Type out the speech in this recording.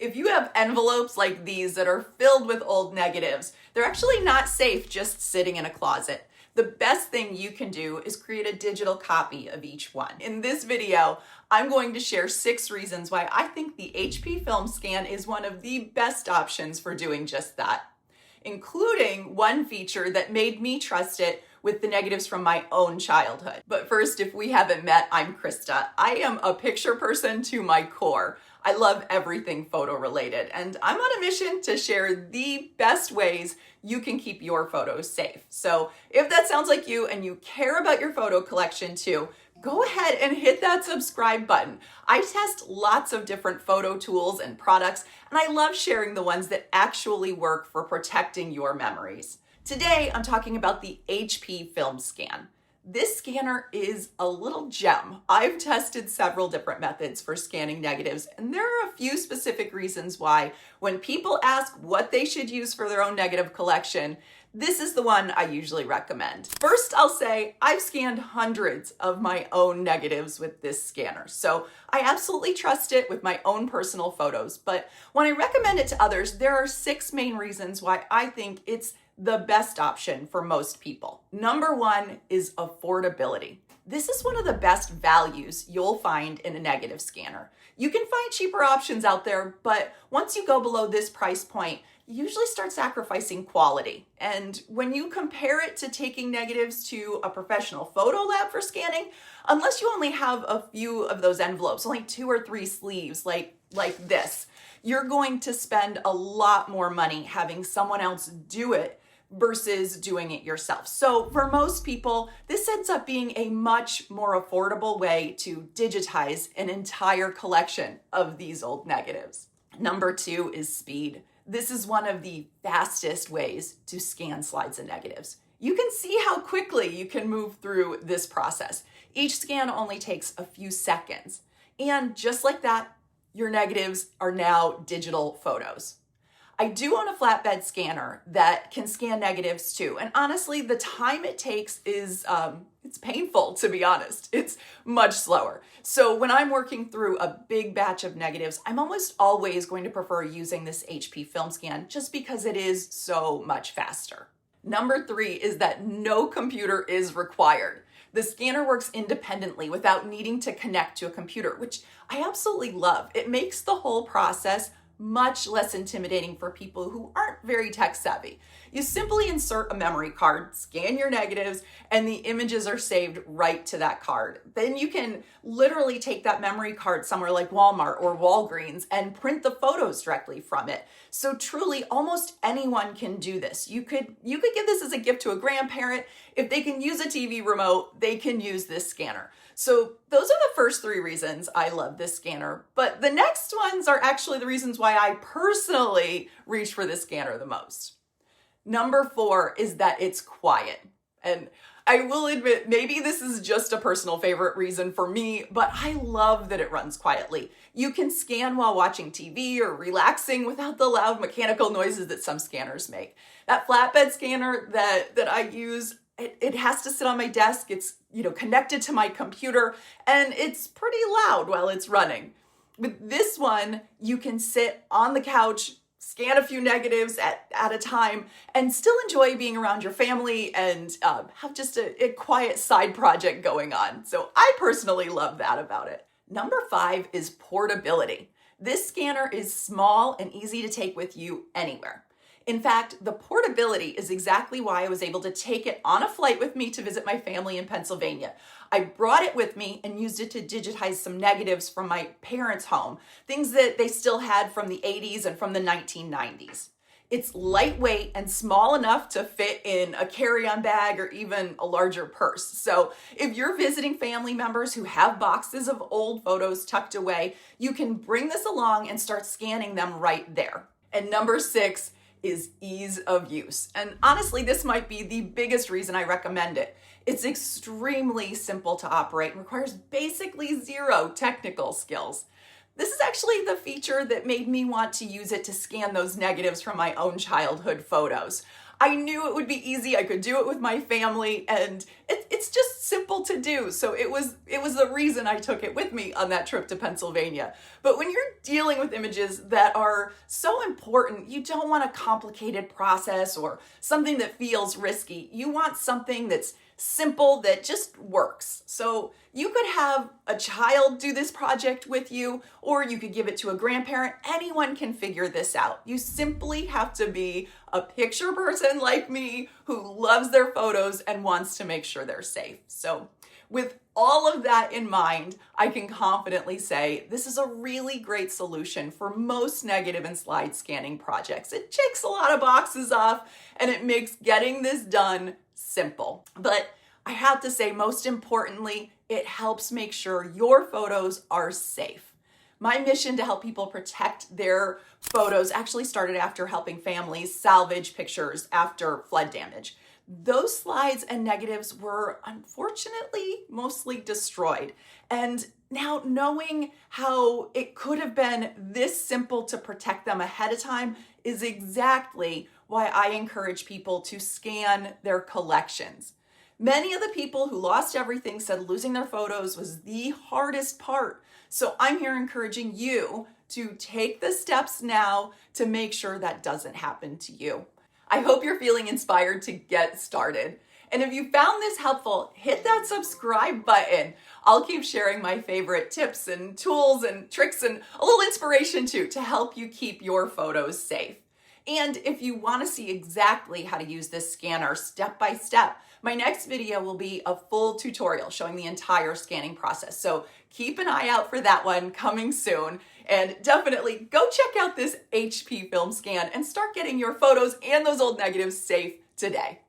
If you have envelopes like these that are filled with old negatives, they're actually not safe just sitting in a closet. The best thing you can do is create a digital copy of each one. In this video, I'm going to share 6 reasons why I think the HP FilmScan is one of the best options for doing just that, including one feature that made me trust it with the negatives from my own childhood. But first, if we haven't met, I'm Krista. I am a picture person to my core. I love everything photo related, and I'm on a mission to share the best ways you can keep your photos safe. So if that sounds like you and you care about your photo collection too, go ahead and hit that subscribe button. I test lots of different photo tools and products, and I love sharing the ones that actually work for protecting your memories. Today, I'm talking about the HP FilmScan. This scanner is a little gem. I've tested several different methods for scanning negatives, and there are a few specific reasons why when people ask what they should use for their own negative collection, this is the one I usually recommend. First, I'll say I've scanned hundreds of my own negatives with this scanner, so I absolutely trust it with my own personal photos. But when I recommend it to others, there are 6 main reasons why I think it's the best option for most people. Number 1 is affordability. This is one of the best values you'll find in a negative scanner. You can find cheaper options out there, but once you go below this price point, you usually start sacrificing quality. And when you compare it to taking negatives to a professional photo lab for scanning, unless you only have a few of those envelopes, only 2 or 3 sleeves like this, you're going to spend a lot more money having someone else do it versus doing it yourself. So for most people, this ends up being a much more affordable way to digitize an entire collection of these old negatives. Number 2 is speed. This is one of the fastest ways to scan slides and negatives. You can see how quickly you can move through this process. Each scan only takes a few seconds. And just like that, your negatives are now digital photos. I do own a flatbed scanner that can scan negatives too. And honestly, the time it takes is, it's painful, to be honest. It's much slower. So when I'm working through a big batch of negatives, I'm almost always going to prefer using this HP FilmScan just because it is so much faster. Number 3 is that no computer is required. The scanner works independently without needing to connect to a computer, which I absolutely love. It makes the whole process much less intimidating for people who aren't very tech savvy. You simply insert a memory card, scan your negatives, and the images are saved right to that card. Then you can literally take that memory card somewhere like Walmart or Walgreens and print the photos directly from it. So truly, almost anyone can do this. You could give this as a gift to a grandparent. If they can use a TV remote, they can use this scanner. So those are the first 3 reasons I love this scanner, but the next ones are actually the reasons why I personally reach for this scanner the most. Number 4 is that it's quiet. And I will admit, maybe this is just a personal favorite reason for me, but I love that it runs quietly. You can scan while watching TV or relaxing without the loud mechanical noises that some scanners make. That flatbed scanner that I use, it has to sit on my desk. It's, connected to my computer, and it's pretty loud while it's running. With this one, you can sit on the couch, scan a few negatives at a time, and still enjoy being around your family and have just a quiet side project going on. So I personally love that about it. Number 5 is portability. This scanner is small and easy to take with you anywhere. In fact, the portability is exactly why I was able to take it on a flight with me to visit my family in Pennsylvania. I brought it with me and used it to digitize some negatives from my parents' home, things that they still had from the 80s and from the 1990s. It's lightweight and small enough to fit in a carry-on bag or even a larger purse. So if you're visiting family members who have boxes of old photos tucked away, you can bring this along and start scanning them right there. And number 6 is ease of use. And honestly, this might be the biggest reason I recommend it. It's extremely simple to operate and requires basically 0 technical skills. This is actually the feature that made me want to use it to scan those negatives from my own childhood photos. I knew it would be easy, I could do it with my family, and it's just simple to do. So it was the reason I took it with me on that trip to Pennsylvania. But when you're dealing with images that are so important, you don't want a complicated process or something that feels risky. You want something that's simple, that just works. So you could have a child do this project with you, or you could give it to a grandparent. Anyone can figure this out. You simply have to be a picture person like me who loves their photos and wants to make sure they're safe. So with all of that in mind, I can confidently say this is a really great solution for most negative and slide scanning projects. It checks a lot of boxes off and it makes getting this done simple. But I have to say, most importantly, it helps make sure your photos are safe. My mission to help people protect their photos actually started after helping families salvage pictures after flood damage. Those slides and negatives were unfortunately mostly destroyed. And now knowing how it could have been this simple to protect them ahead of time is exactly why I encourage people to scan their collections. Many of the people who lost everything said losing their photos was the hardest part. So I'm here encouraging you to take the steps now to make sure that doesn't happen to you. I hope you're feeling inspired to get started. And if you found this helpful, hit that subscribe button. I'll keep sharing my favorite tips and tools and tricks and a little inspiration too to help you keep your photos safe. And if you want to see exactly how to use this scanner step by step, my next video will be a full tutorial showing the entire scanning process. So keep an eye out for that one coming soon. And definitely go check out this HP FilmScan and start getting your photos and those old negatives safe today.